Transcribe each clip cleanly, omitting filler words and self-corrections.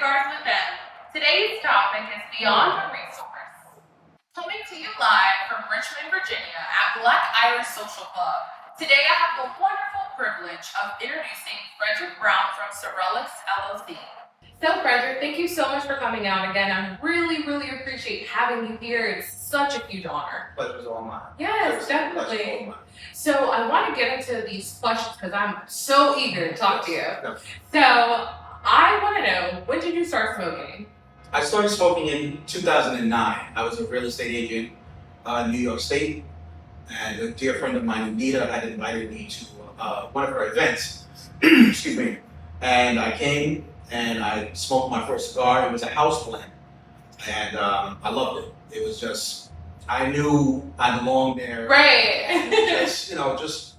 Cigars with them. Today's topic is Beyond a Resource. Coming to you live from Richmond, Virginia at Black Irish Social Club. Today I have the wonderful privilege of introducing Frederick Brown from Sorellix LLC. So Frederick, thank you so much for coming out again. I really appreciate having you here. It's such a huge honor. Pleasure's all mine. Yes, definitely. So I want to get into these questions because I'm so eager to talk to you. Yes. So I want to know, when did you start smoking? I started smoking in 2009. I was a real estate agent in New York State, and a dear friend of mine, Anita, had invited me to one of her events. Excuse me. And I came and I smoked my first cigar. It was a house blend, and I loved it. It was just, I knew I belonged there. Right. just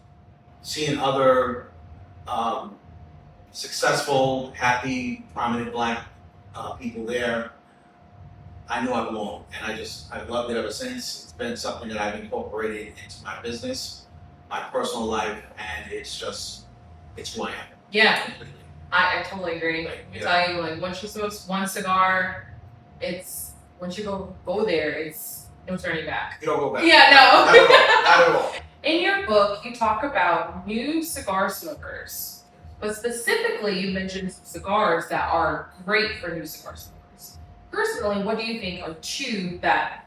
seeing other successful, happy, prominent Black people there, I knew I belonged, and I've loved it ever since. It's been something that I've incorporated into my business, my personal life, and it's who I am. Yeah, I totally agree. Let me tell you, like, once you smoke one cigar, once you go there, it's no turning back. You don't go back. Yeah, no. Not at all. In your book, you talk about new cigar smokers, but specifically you mentioned cigars that are great for new cigar smokers. Personally, what do you think are two that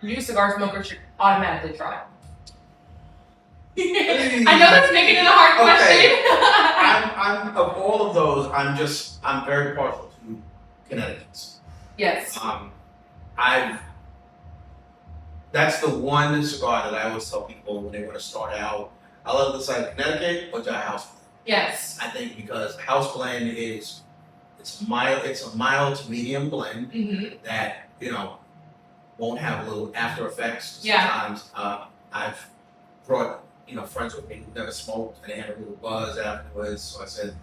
new cigar smokers should automatically try? I know that's making it a hard question. I'm of all of those, I'm very partial to Connecticut's. Yes. That's the one cigar that I always tell people when they want to start out. I love the side of Connecticut or Dry House Blend. Yes. I think because House Blend it's a mild to medium blend that, won't have little after effects. Sometimes I've brought, friends with me who never smoked and they had a little buzz afterwards. So I said,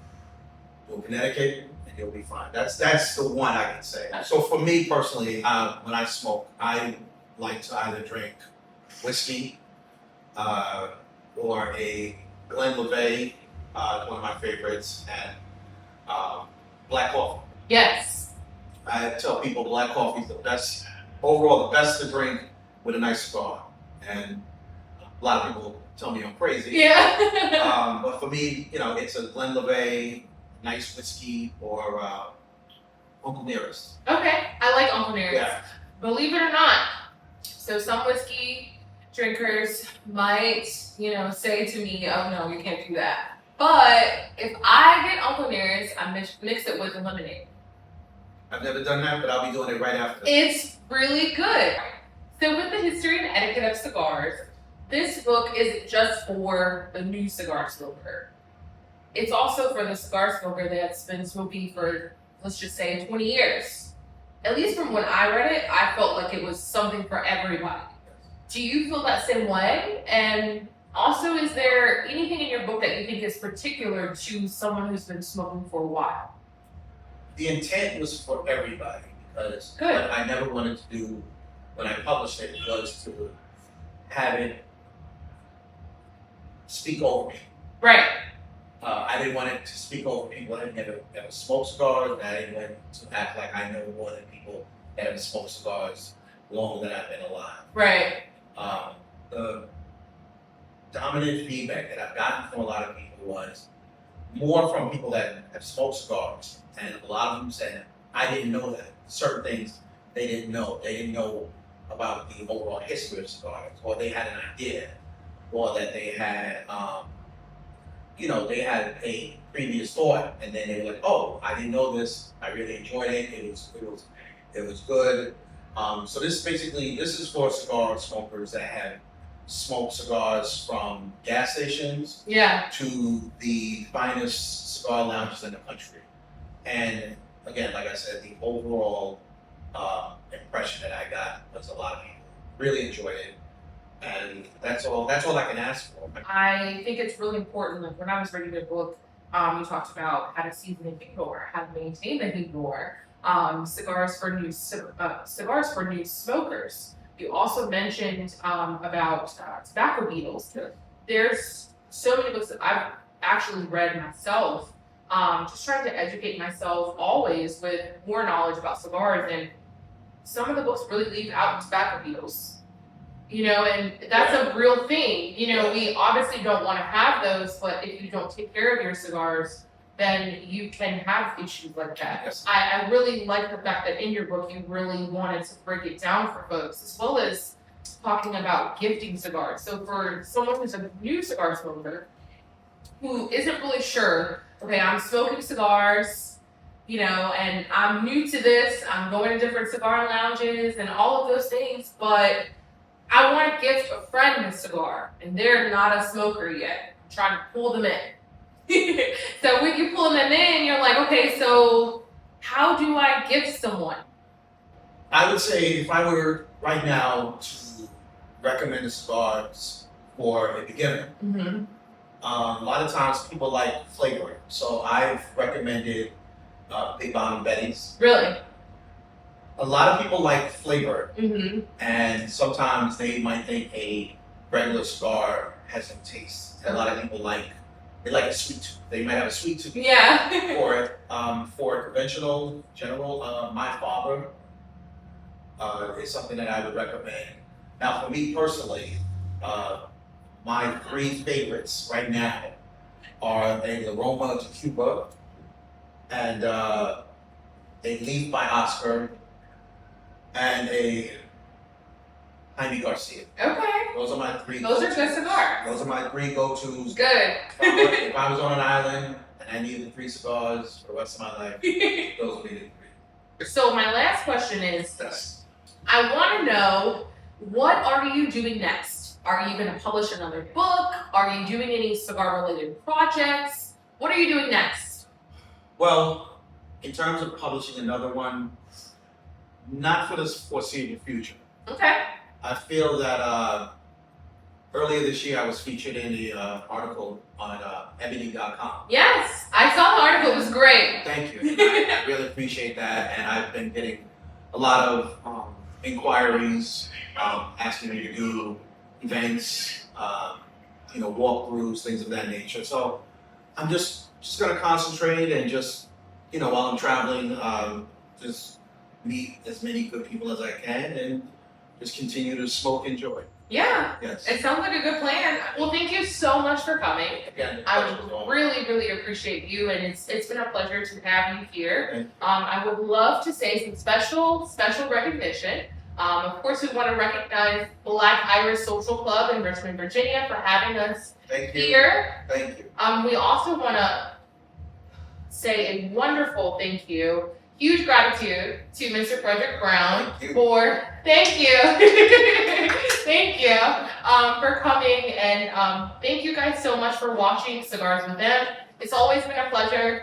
do Connecticut and you'll be fine. That's the one I can say. So for me personally, when I smoke, I like to either drink whiskey or a Glenlivet, one of my favorites, and black coffee. Yes. I tell people black coffee is the best, overall the best to drink with a nice cigar. And a lot of people tell me I'm crazy. Yeah. But for me, it's a Glenlivet, nice whiskey, or Uncle Nearest. Okay, I like Uncle Nearest. Yeah. Believe it or not, so some whiskey drinkers might, say to me, oh no, you can't do that. But if I get Uncle Nearest, I mix it with lemonade. I've never done that, but I'll be doing it right after. It's really good. So with the history and etiquette of cigars, this book isn't just for the new cigar smoker. It's also for the cigar smoker that's been smoking for, let's just say, 20 years. At least from when I read it, I felt like it was something for everybody. Do you feel that same way? And also, is there anything in your book that you think is particular to someone who's been smoking for a while? The intent was for everybody because Good. what I never wanted to do when I published it was to have it speak over me. Right. I didn't want it to speak over people that had never smoked cigars, and I didn't want to act like I know more than people that have smoked cigars longer than I've been alive. Right. The dominant feedback that I've gotten from a lot of people was more from people that have smoked cigars, and a lot of them said, I didn't know that. Certain things they didn't know. They didn't know about the overall history of cigars, or they had an idea, or that they had, they had a previous thought, and then they were like, "Oh, I didn't know this. I really enjoyed it. It was good." So this is for cigar smokers that have smoked cigars from gas stations to the finest cigar lounges in the country. And again, like I said, the overall impression that I got was a lot of people really enjoyed it. And that's all I can ask for. I think it's really important. Like when I was reading the book, you talked about how to season a humidor, how to maintain the humidor, cigars for new smokers. You also mentioned about tobacco beetles. There's so many books that I've actually read myself just trying to educate myself always with more knowledge about cigars. And some of the books really leave out tobacco beetles, and that's a real thing. We obviously don't want to have those, but if you don't take care of your cigars, then you can have issues like that. Yes. I really like the fact that in your book you really wanted to break it down for folks, as well as talking about gifting cigars. So for someone who's a new cigar smoker who isn't really sure, okay, I'm smoking cigars, and I'm new to this, I'm going to different cigar lounges and all of those things, but I want to gift a friend a cigar and they're not a smoker yet. I'm trying to pull them in. So when you pull them in, you're like, okay, so how do I gift someone? I would say if I were right now to recommend cigars for a beginner, Mm-hmm. a lot of times people like flavoring. So I've recommended Big Bottom Betty's. Really? A lot of people like flavor, Mm-hmm. and sometimes they might think a regular cigar has no taste. And a lot of people like a sweet tooth. They might have a sweet tooth Yeah. for it. For a conventional general, my father is something that I would recommend. Now, for me personally, my three favorites right now are a Aroma de Cuba and a Leaf by Oscar and a Jaime Garcia. Okay. Those are my three. Those are go-tos. good cigars. Those are my three go-tos. Good. If I was on an island and I needed 3 cigars for the rest of my life, those would be the 3. So my last question is, Yes. I want to know, what are you doing next? Are you going to publish another book? Are you doing any cigar-related projects? What are you doing next? Well, in terms of publishing another one, not for the foreseeable future. Okay. I feel that earlier this year I was featured in the article on ebony.com. Yes, I saw the article. It was great. Thank you. I really appreciate that, and I've been getting a lot of inquiries asking me to do events, walkthroughs, things of that nature. So I'm just going to concentrate and just, while I'm traveling, just meet as many good people as I can and just continue to smoke and enjoy. Yeah, Yes. it sounds like a good plan. Well, thank you so much for coming. Again, the I pleasure was all really, really appreciate you, and it's been a pleasure to have you here. Thank you. I would love to say some special recognition. Of course, we want to recognize Black Iris Social Club in Richmond, Virginia, for having us Thank you. here. Thank you. We also want to say a wonderful thank you, huge gratitude to Mr. Frederick Brown Thank you. for thank you for coming, and thank you guys so much for watching Cigars with Them. It's always been a pleasure.